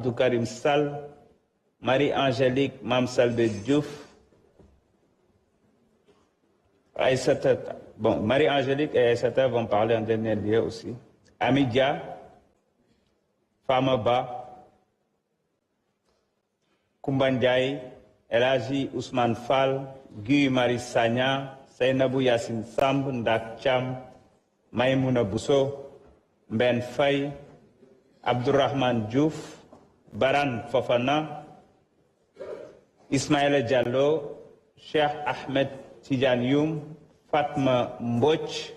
Abdou Karim Sall, Marie-Angélique Mamsalbe Diouf, Aïssata, bon, Marie-Angélique et Aïssata vont parler en dernier lieu aussi. Amidia, Famaba, Koumbandiaï, Elhaji Ousmane Fall, Guy Marie Sagna, Seynabou Yassine Samb, Ndak Cham, Maïmouna Bousso, Mben Faye, Abdourahmane Diouf, Baran Fofana, Ismaël Diallo, Cheikh Ahmed Tidiane Youm, Fatma Mbouch,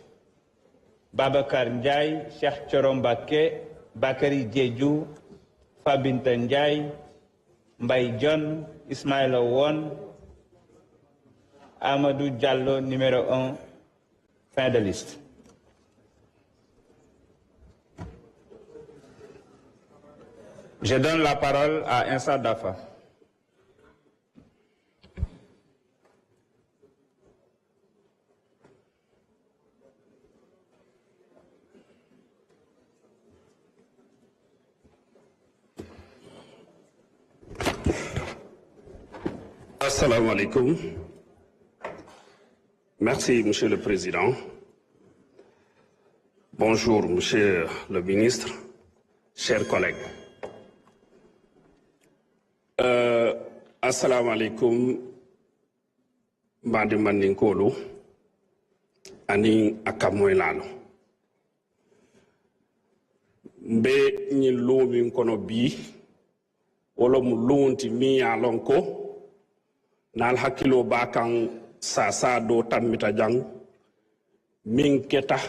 Babakar Ndiaye, Cheikh Thioro Mbacké, Bakary Diédhiou, Fabinta Ndiaye, Mbaye John, Ismaël Won, Amadou Diallo, numéro 1, fin de liste. Je donne la parole à Insa Dafa. Assalamu alaikum. Merci, Monsieur le Président. Bonjour, Monsieur le Ministre, chers collègues. Assalamu alaikum, Mbadi Mandinkolo, Ani Akamoylano. Mbe ni lumi kono bi, wolo mu lunti mi alonko. Nal hakilo bakan sasa do tamita jang min keta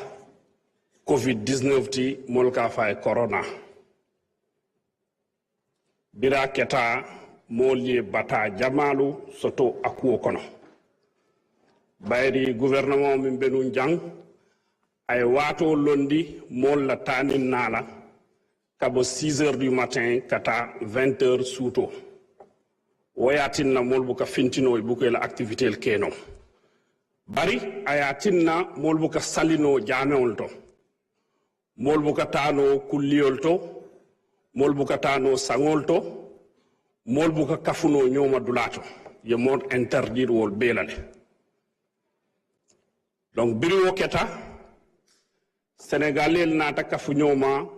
COVID-19 ti molka fay corona bira keta molye bata jamalu soto akuo kono bayri gouvernement min benun jang ay wato londi mol la tanin nala kabo 6 heures du matin kata 20 heures suto woyatinna mol buka fintino buka la activité el keno bari ayatinna mol buka salino jameol to mol buka tano kulliyol to mol buka tano sangol to mol buka kafuno nyoma dulato ye mod interdire wol belale donc biri wo keta sénégalais nata kafu nyoma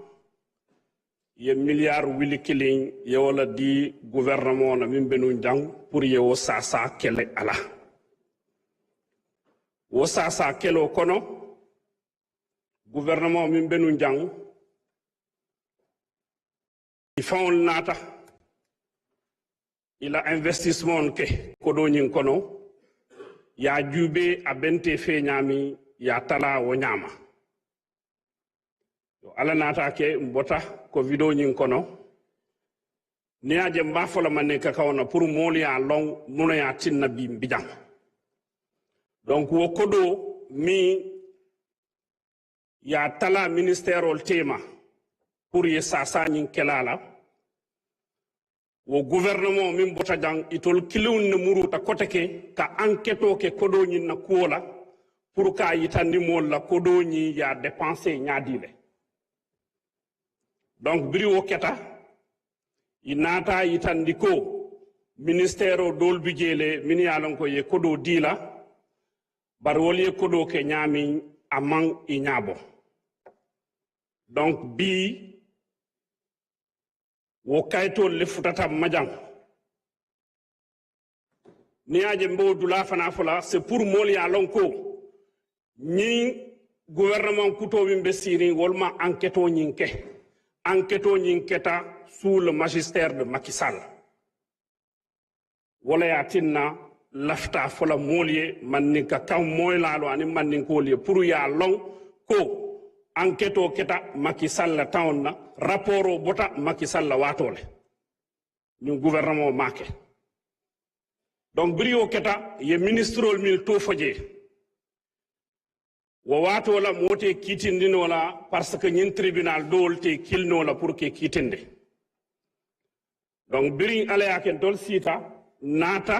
ye milliard wili killing ye wala di gouvernement na min benu jang pour ye wo sasa kele ala wo sasa kelo kono gouvernement min benu jang ifon nata ila investissement ke kodo nyin kono ya jube abente fe nyami ya tala wo nyama ala nata ke mbota covido nyin kono ni aje mbafola manne ka kawna pour moli ya long muno ya tinna bi mbijam donc wo kodo mi ya tala ministère tema pour ye sasa nyin kelala wo gouvernement min bota jang itol kilun ne muruta koteke ka enquête ke kodo nyin na kuola pour ka yitandi mol la kodo nyi ya dépenser nyaadile. Donc biri wo keta inata yitandiko ministère o dol bijele min yalon ko ye kodo dila bar wol ye kodo ke nyami amang inyabo. Donc bi wo kayto le futata majang ni aje mbo dula fana fola c'est pour mol yalon ko ni gouvernement kuto bimbe siri wolma enquête o nyinke enquête keta sous le magistère de Macky Sall. Wala yatinna lafta fola molye manninka kam moylalo ani manninkolye pour ya long ko enquête keta Macky Sall tawna rapport bota Macky Sall watole ñu gouvernement maké. Donc brio keta ye ministrol mil to faje wo wato la mote kitindino la parce que ñin tribunal dol te kilno la pour que kitinde donc biri ala yaken tol sita nata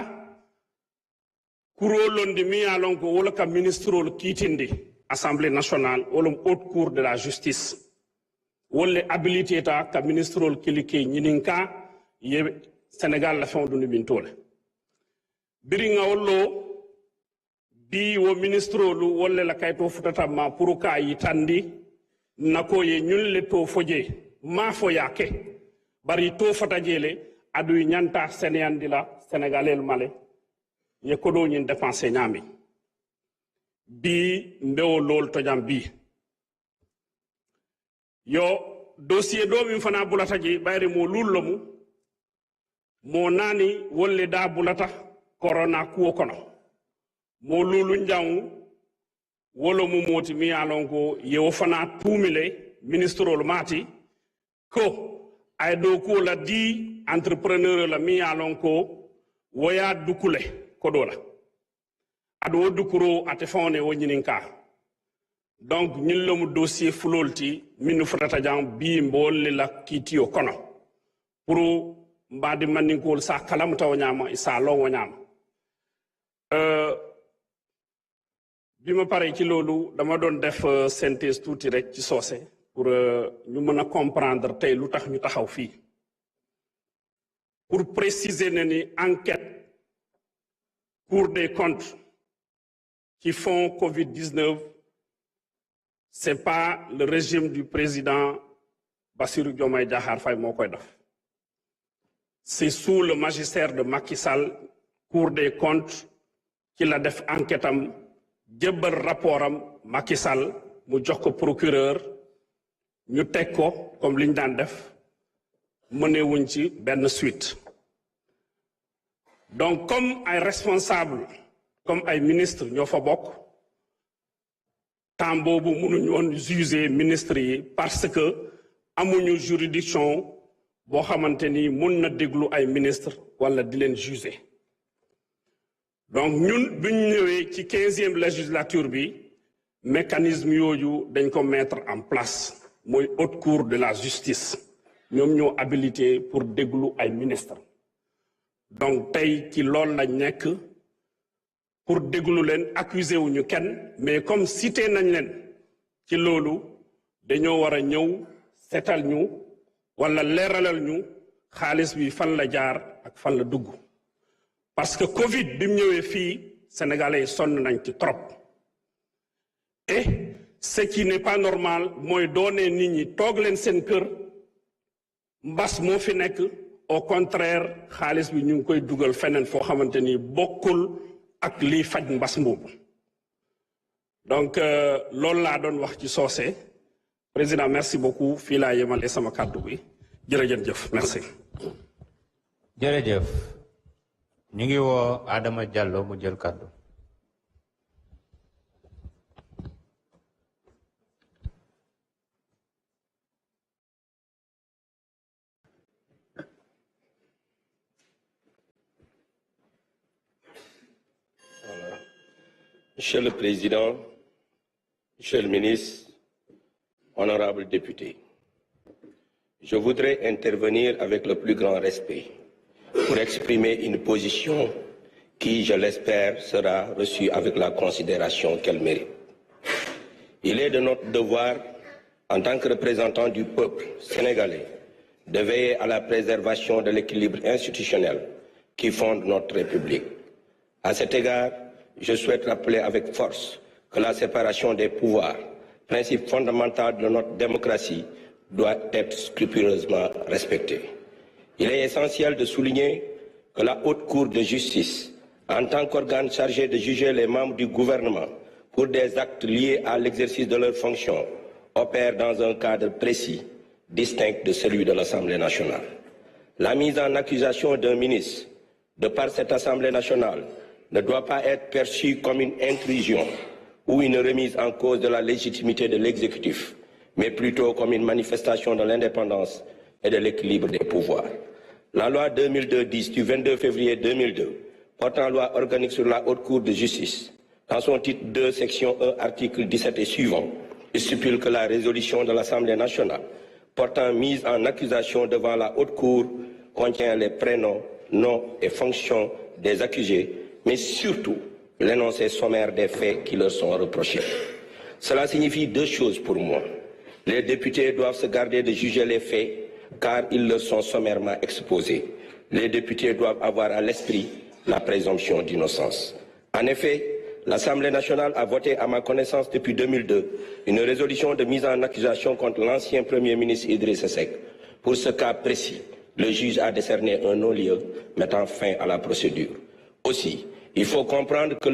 kuro londi mi alon ko wala ka ministrol kitinde assemblée nationale wala haute cour de la justice wolle habilité ta ka ministrol kilike nyininka ye Sénégal la fon dundu bintole biri ngawlo bi wo ministrolu wolle la kayto futata ma pour ka yitandi nako ye nyulle to foje ma fo yake bari to fata jele adu nyanta seneyandila sénégalais malé ye kodo nyin dépenser nyami bi mbewo lol to jam bi yo dossier do min fana bulata je bayre mo lullomu mo nani wolle da bulata corona kuwo kono mo lulu njangu wolo mu moti mi alon ko yewo fana tumile ministrol mati ko ay do ko la di entrepreneur la mi alon ko woya dukule ko dola ado dukuro ate fawne wonyininka donc ñillomu dossier fulolti min futata jang bi mbolle la kitio kono pour mbadi maninkol sa kalam taw nyama isa lo nyama bima pare ci lolu dama don def synthèse touti rek ci sossé pour ñu mëna comprendre tay lutax ñu taxaw fi pour préciser ni enquête Cour des comptes qui font Covid-19 c'est pas le régime du président Bassirou Diomaye Diakhar Faye moo koy def c'est sous le magistère de Macky Sall Cour des comptes qui la def enquête am jébbal rapport am Macky Sall mu jox ko procureur ñu teg ko comme liñ daan def mëne wuñ ci benn suite donc comme ay responsable comme ay ministre ñoo fa bokk temps boobu mënuñu woon juger ministre yi parce que amuñu juridiction boo xamante ni mun na déglu ay ministre wala di leen juger donc ñun buñ ñëwee ci 15e législature bi mécanisme yooyu dañ ko mettre en place mooy haute cour de la justice ñoom ñoo habilité pour déglu ay ministre donc tey ci loolu lañ nekk pour déglu leen accusé wuñu kenn mais comme cité nañ leen ci loolu dañoo war a ñëw seetal ñu wala leeralal ñu xaalis bi fan la jaar ak fan la dugg parce que Covid bi mu ñëwee fii sénégalais yi sonn nañ ci trop et ce qui n'est pas normal mooy doonee nit ñi toog leen seen kër mbas moo fi nekk au contraire xaalis bi ñu ngi koy dugal feneen foo xamante ni bokkul ak liy faj mbas mboobu donc loolu laa doon wax ci soose président merci beaucoup fii laa yemale sama kàddu bi jërëjëf merci. jërëjëf ñu ngi woo Adama Diallo mu jël kàddu. Monsieur le Président, Monsieur le Ministre, honorables députés, je voudrais intervenir avec le plus grand respect pour exprimer une position qui, je l'espère, sera reçue avec la considération qu'elle mérite. Il est de notre devoir, en tant que représentant du peuple sénégalais, de veiller à la préservation de l'équilibre institutionnel qui fonde notre République. À cet égard, je souhaite rappeler avec force que la séparation des pouvoirs, principe fondamental de notre démocratie, doit être scrupuleusement respectée. Il est essentiel de souligner que la Haute Cour de justice, en tant qu'organe chargé de juger les membres du gouvernement pour des actes liés à l'exercice de leurs fonctions, opère dans un cadre précis, distinct de celui de l'Assemblée nationale. La mise en accusation d'un ministre, de par cette Assemblée nationale, ne doit pas être perçue comme une intrusion ou une remise en cause de la légitimité de l'exécutif, mais plutôt comme une manifestation de l'indépendance et de l'équilibre des pouvoirs. La loi 2002-10 du 22 février 2002, portant loi organique sur la Haute Cour de justice, dans son titre 2, section 1, article 17 et suivant, stipule que la résolution de l'Assemblée nationale portant mise en accusation devant la Haute Cour contient les prénoms, noms et fonctions des accusés, mais surtout l'énoncé sommaire des faits qui leur sont reprochés. Cela signifie deux choses pour moi. Les députés doivent se garder de juger les faits car ils leur sont sommairement exposés. Les députés doivent avoir à l'esprit la présomption d'innocence. En effet, l'Assemblée nationale a voté, à ma connaissance, depuis 2002, une résolution de mise en accusation contre l'ancien Premier ministre Idrissa Seck. Pour ce cas précis, le juge a décerné un non-lieu mettant fin à la procédure. Aussi, il faut comprendre que